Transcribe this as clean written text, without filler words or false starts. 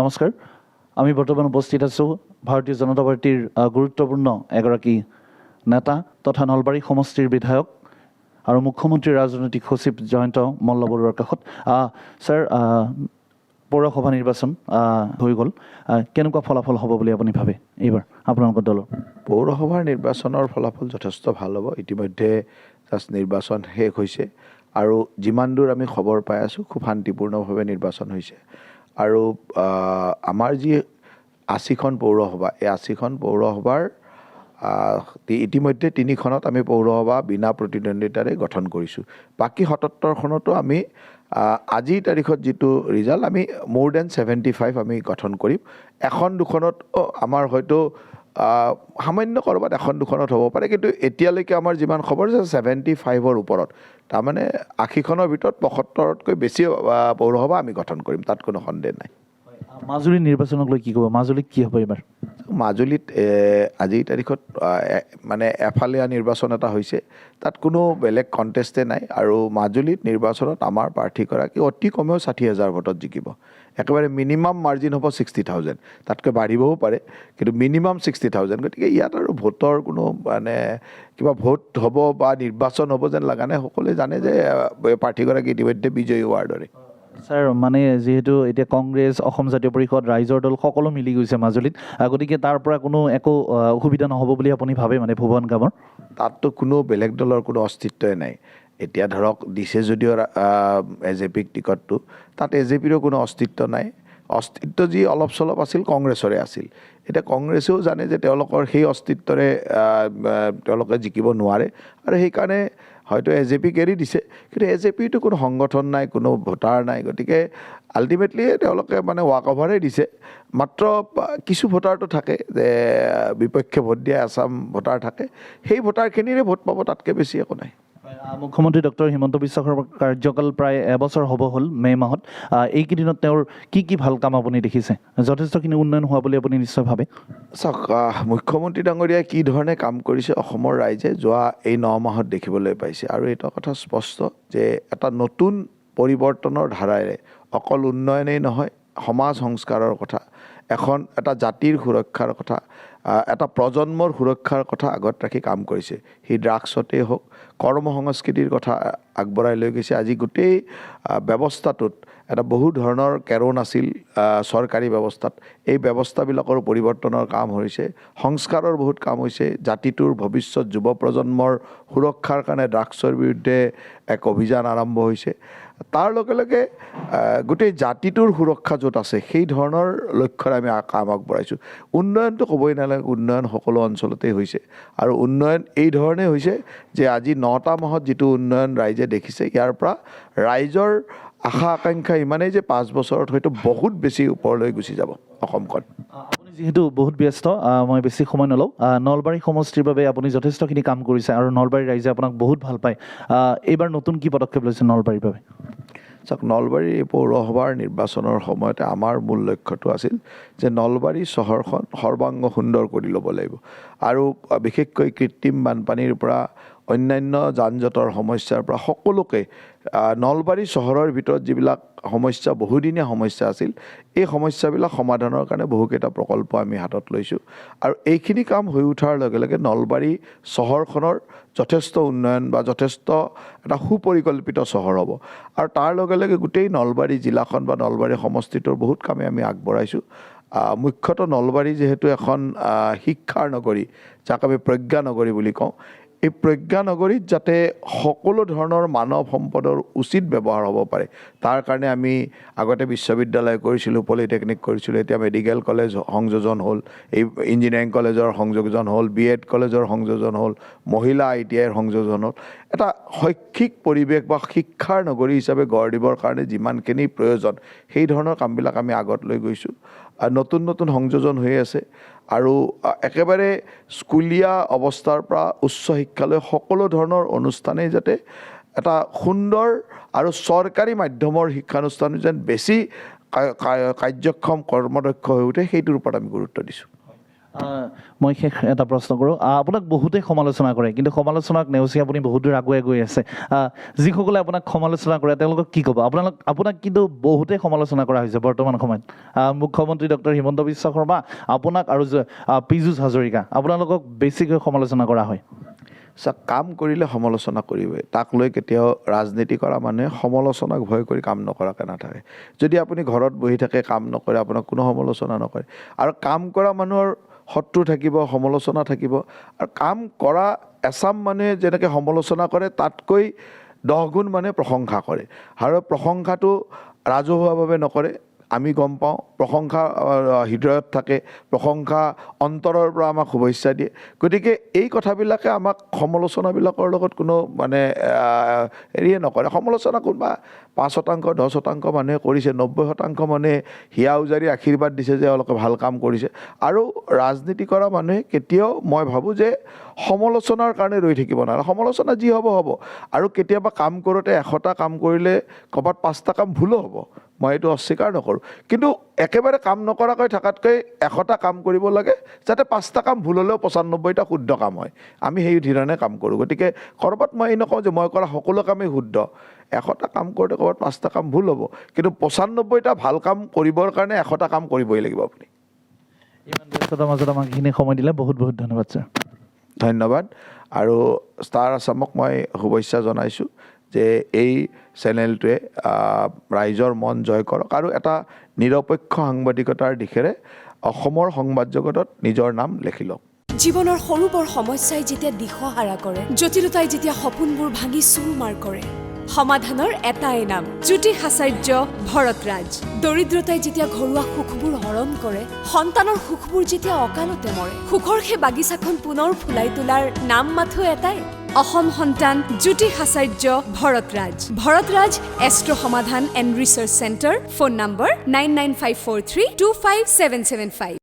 নমস্কাৰ আমি বৰ্তমান উপস্থিত আছোঁ ভাৰতীয় জনতা পাৰ্টিৰ গুৰুত্বপূৰ্ণ এগৰাকী নেতা তথা নলবাৰী সমষ্টিৰ বিধায়ক আৰু মুখ্যমন্ত্ৰীৰ ৰাজনৈতিক সচিব জয়ন্ত মল্লবৰুৱাৰ কাষত ছাৰ পৌৰসভা নিৰ্বাচন হৈ গ'ল কেনেকুৱা ফলাফল হ'ব বুলি আপুনি ভাবে এইবাৰ আপোনালোকৰ দলৰ পৌৰসভাৰ নিৰ্বাচনৰ ফলাফল যথেষ্ট ভাল হ'ব ইতিমধ্যে জাষ্ট নিৰ্বাচন শেষ হৈছে আৰু যিমান দূৰ আমি খবৰ পাই আছোঁ খুব শান্তিপূৰ্ণভাৱে নিৰ্বাচন হৈছে আৰু আমাৰ যি ৮০খন পৌৰসভা এই ৮০খন পৌৰসভাৰ ইতিমধ্যে ৩খনত আমি পৌৰসভা বিনা প্ৰতিদ্বন্দ্বিতাৰে গঠন কৰিছোঁ বাকী ৭৭খনতো আমি আজিৰ তাৰিখত যিটো ৰিজাল্ট আমি মোৰ দেন 75 আমি গঠন কৰিম এখন দুখনত আমাৰ হয়তো সামান্য ক'ৰবাত এখন দুখনত হ'ব পাৰে কিন্তু এতিয়ালৈকে আমাৰ যিমান খবৰ আছে 75ৰ ওপৰত তাৰমানে ৮০খনৰ ভিতৰত ৭৫তকৈ বেছি পৌৰসভা আমি গঠন কৰিম তাত কোনো সন্দেহ নাই মাজুলী নিৰ্বাচনক লৈ কি ক'ব মাজুলীত কি হ'ব এইবাৰ মাজুলীত আজিৰ তাৰিখত মানে এফালীয়া নিৰ্বাচন এটা হৈছে তাত কোনো বেলেগ কণ্টেষ্টে নাই আৰু মাজুলীত নিৰ্বাচনত আমাৰ প্ৰাৰ্থীগৰাকী অতি কমেও ৬০,০০০ ভোটত জিকিব একেবাৰে মিনিমাম মাৰ্জিন হ'ব 60,000 তাতকৈ বাঢ়িবও পাৰে কিন্তু মিনিমাম 60,000 গতিকে ইয়াত আৰু ভোটৰ কোনো মানে কিবা ভোট হ'ব বা নিৰ্বাচন হ'ব যেন লগা নাই সকলোৱে জানে যে প্ৰাৰ্থীগৰাকী ইতিমধ্যে বিজয়ী হোৱাৰ দৰে ছাৰ মানে যিহেতু এতিয়া কংগ্ৰেছ অসম জাতীয় পৰিষদ ৰাইজৰ দল সকলো মিলি গৈছে মাজুলীত গতিকে তাৰ পৰা কোনো একো অসুবিধা নহ'ব বুলি আপুনি ভাবে মানে ভুৱন গামৰ তাততো কোনো বেলেগ দলৰ কোনো অস্তিত্বই নাই এতিয়া ধৰক দিছে যদিও এজেপিক টিকটটো তাত এজেপিৰো কোনো অস্তিত্ব নাই অস্তিত্ব যি অলপ চলপ আছিল কংগ্ৰেছৰে আছিল এতিয়া কংগ্ৰেছেও জানে যে তেওঁলোকৰ সেই অস্তিত্বৰে তেওঁলোকে জিকিব নোৱাৰে আৰু সেইকাৰণে হয়তো এজেপিক এৰি দিছে কিন্তু এজেপিটো কোনো সংগঠন নাই কোনো ভোটাৰ নাই গতিকে আল্টিমেটলি তেওঁলোকে মানে ৱাক অভাৰেই দিছে মাত্ৰ কিছু ভোটাৰটো থাকে যে বিপক্ষে ভোট দিয়া আছাম ভোটাৰ থাকে সেই ভোটাৰখিনিৰে ভোট পাব তাতকৈ বেছি একো নাই মুখ্যমন্ত্ৰী ডক্টৰ হিমন্ত বিশ্ব শৰ্মাৰ কাৰ্যকাল প্ৰায় এবছৰ হ'ব হ'ল মে' মাহত এইকেইদিনত তেওঁৰ কি ভাল কাম আপুনি দেখিছে যথেষ্টখিনি উন্নয়ন হোৱা বুলি আপুনি নিশ্চয় ভাবে চাওক মুখ্যমন্ত্ৰী ডাঙৰীয়াই কি ধৰণে কাম কৰিছে অসমৰ ৰাইজে যোৱা এই 9 মাহত দেখিবলৈ পাইছে আৰু এটা কথা স্পষ্ট যে এটা নতুন পৰিৱৰ্তনৰ ধাৰাৰে অকল উন্নয়নেই নহয় সমাজ সংস্কাৰৰ কথা এটা জাতিৰ সুৰক্ষাৰ কথা এটা প্ৰজন্মৰ সুৰক্ষাৰ কথা আগত ৰাখি কাম কৰিছে সি ড্ৰাগছতেই হওক কৰ্ম সংস্কৃতিৰ কথা আগবঢ়াই লৈ গৈছে আজি গোটেই ব্যৱস্থাটোত এটা বহু ধৰণৰ কেৰণ আছিল চৰকাৰী ব্যৱস্থাত এই ব্যৱস্থাবিলাকৰ পৰিৱৰ্তনৰ কাম হৈছে সংস্কাৰৰ বহুত কাম হৈছে জাতিটোৰ ভৱিষ্যত যুৱ প্ৰজন্মৰ সুৰক্ষাৰ কাৰণে ড্ৰাগছৰ বিৰুদ্ধে এক অভিযান আৰম্ভ হৈছে তাৰ লগে লগে গোটেই জাতিটোৰ সুৰক্ষা য'ত আছে সেই ধৰণৰ লক্ষ্যৰে আমি কাম আগবঢ়াইছোঁ উন্নয়নটো ক'বই নালাগে উন্নয়ন সকলো অঞ্চলতেই হৈছে আৰু উন্নয়ন এই ধৰণে হৈছে যে আজি 9টা মাহত যিটো উন্নয়ন ৰাইজে দেখিছে ইয়াৰ পৰা ৰাইজৰ আশা আকাংক্ষা ইমানেই যে 5 বছৰত হয়তো বহুত বেছি ওপৰলৈ গুচি যাব অসমখন আপুনি যিহেতু বহুত ব্যস্ত মই বেছি সময় নলওঁ নলবাৰী সমষ্টিৰ বাবে আপুনি যথেষ্টখিনি কাম কৰিছে আৰু নলবাৰীৰ ৰাইজে আপোনাক বহুত ভাল পায় এইবাৰ নতুন কি পদক্ষেপ লৈছে নলবাৰীৰ বাবে চাওক নলবাৰী পৌৰসভাৰ নিৰ্বাচনৰ সময়তে আমাৰ মূল লক্ষ্যটো আছিল যে নলবাৰী চহৰখন সৰ্বাংগ সুন্দৰ কৰি ল'ব লাগিব আৰু বিশেষকৈ কৃত্ৰিম বানপানীৰ পৰা অন্যান্য যান জঁটৰ সমস্যাৰ পৰা সকলোকে নলবাৰী চহৰৰ ভিতৰত যিবিলাক সমস্যা বহুদিনীয়া সমস্যা আছিল এই সমস্যাবিলাক সমাধানৰ কাৰণে বহুকেইটা প্ৰকল্প আমি হাতত লৈছোঁ আৰু এইখিনি কাম হৈ উঠাৰ লগে লগে নলবাৰী চহৰখনৰ যথেষ্ট উন্নয়ন বা যথেষ্ট এটা সুপৰিকল্পিত চহৰ হ'ব আৰু তাৰ লগে লগে গোটেই নলবাৰী জিলাখন বা নলবাৰী সমষ্টিটোৰ বহুত কামে আমি আগবঢ়াইছোঁ মুখ্যতঃ নলবাৰী যিহেতু এখন শিক্ষাৰ নগৰী যাক আমি প্ৰজ্ঞা নগৰী বুলি কওঁ এই প্ৰজ্ঞা নগৰীত যাতে সকলো ধৰণৰ মানৱ সম্পদৰ উচিত ব্যৱহাৰ হ'ব পাৰে তাৰ কাৰণে আমি আগতে বিশ্ববিদ্যালয় কৰিছিলোঁ পলিটেকনিক কৰিছিলোঁ এতিয়া মেডিকেল কলেজ সংযোজন হ'ল এই ইঞ্জিনিয়াৰিং কলেজৰ সংযোজন হ'ল BEd কলেজৰ সংযোজন হ'ল মহিলা ITIৰ সংযোজন হ'ল এটা শৈক্ষিক পৰিৱেশ বা শিক্ষাৰ নগৰী হিচাপে গঢ় দিবৰ কাৰণে যিমানখিনি প্ৰয়োজন সেই ধৰণৰ কামবিলাক আমি আগত লৈ গৈছোঁ নতুন সংযোজন হৈ আছে আৰু একেবাৰে স্কুলীয়া অৱস্থাৰ পৰা উচ্চ শিক্ষালৈ সকলো ধৰণৰ অনুষ্ঠানেই যাতে এটা সুন্দৰ আৰু চৰকাৰী মাধ্যমৰ শিক্ষানুষ্ঠান যেন বেছি কাৰ্যক্ষম কৰ্মদক্ষ হৈ উঠে সেইটোৰ ওপৰত আমি গুৰুত্ব দিছোঁ মই শেষ এটা প্ৰশ্ন কৰোঁ আপোনাক বহুতেই সমালোচনা কৰে কিন্তু সমালোচনাক নেওচি আপুনি বহুত দূৰ আগুৱাই গৈ আছে যিসকলে আপোনাক সমালোচনা কৰে তেওঁলোকক কি ক'ব আপোনাক কিন্তু বহুতেই সমালোচনা কৰা হৈছে বৰ্তমান সময়ত মুখ্যমন্ত্ৰী ডক্টৰ হিমন্ত বিশ্ব শৰ্মা আপোনাক আৰু পীযুষ হাজৰিকা আপোনালোকক বেছিকৈ সমালোচনা কৰা হয় কাম কৰিলে সমালোচনা কৰিবই তাক লৈ কেতিয়াও ৰাজনীতি কৰা মানুহে সমালোচনাক ভয় কৰি কাম নকৰাকৈ নাথাকে যদি আপুনি ঘৰত বহি থাকে কাম নকৰে আপোনাক কোনো সমালোচনা নকৰে আৰু কাম কৰা মানুহৰ শত্ৰু থাকিব সমালোচনা থাকিব আৰু কাম কৰা এচাম মানুহে যেনেকৈ সমালোচনা কৰে তাতকৈ 10 গুণ মানে প্ৰশংসা কৰে আৰু প্ৰশংসাটো ৰাজহুৱাভাৱে নকৰে আমি গম পাওঁ প্ৰশংসা হৃদয়ত থাকে প্ৰশংসা অন্তৰৰ পৰা আমাক শুভেচ্ছা দিয়ে গতিকে এই কথাবিলাকে আমাক সমালোচনাবিলাকৰ লগত কোনো মানে হেৰিয়ে নকৰে সমালোচনা কোনোবা 5% 10% মানুহে কৰিছে 90% মানুহে হিয়া উজাৰি আশীৰ্বাদ দিছে যে অলপ ভাল কাম কৰিছে আৰু ৰাজনীতি কৰা মানুহে কেতিয়াও মই ভাবোঁ যে সমালোচনাৰ কাৰণে ৰৈ থাকিব নালাগে সমালোচনা যি হ'ব হ'ব আৰু কেতিয়াবা কাম কৰোঁতে 100টা কাম কৰিলে ক'ৰবাত 5টা কাম ভুলো হ'ব মই এইটো অস্বীকাৰ নকৰোঁ কিন্তু একেবাৰে কাম নকৰাকৈ থকাতকৈ 100টা কাম কৰিব লাগে যাতে 5টা কাম ভুল হ'লেও 95টা শুদ্ধ কাম হয় আমি সেই ধৰণে কাম কৰোঁ গতিকে ক'ৰবাত মই এই নকওঁ যে মই কৰা সকলো কামেই শুদ্ধ 100টা কাম কৰোঁতে ক'ৰবাত 5টা কাম ভুল হ'ব কিন্তু 95টা ভাল কাম কৰিবৰ কাৰণে 100টা কাম কৰিবই লাগিব আপুনি ইমান ব্যস্ততাৰ মাজত আমাক এইখিনি সময় দিলে বহুত বহুত ধন্যবাদ ছাৰ ধন্যবাদ আৰু ষ্টাৰ আছামক মই শুভেচ্ছা জনাইছোঁ যে এই চেনেলটোৱে ৰাইজৰ মন জয় কৰক আৰু এটা নিৰপেক্ষ সাংবাদিকতাৰ দিশেৰে অসমৰ সংবাদ জগতত নিজৰ নাম লিখি লওক জীৱনৰ সৰু বৰ সমস্যাই যেতিয়া দিশহাৰা কৰে জটিলতাই যেতিয়া সপোনবোৰ ভাঙি চুৰমাৰ কৰে সমাধানৰ এটাই নাম জ্যোতি আচাৰ্য ভৰতৰাজ দৰিদ্ৰতাই যেতিয়া ঘৰুৱা সুখবোৰ হৰণ কৰে সন্তানৰ সুখবোৰ যেতিয়া অকালতে মৰে সুখৰ সেই বাগিচাখন পুনৰ ফুলাই তোলাৰ নাম মাথো এটাই অসম সন্তান জ্যোতি আচাৰ্য ভৰতৰাজ এষ্ট্ৰ সমাধান and research centre phone number 9954325775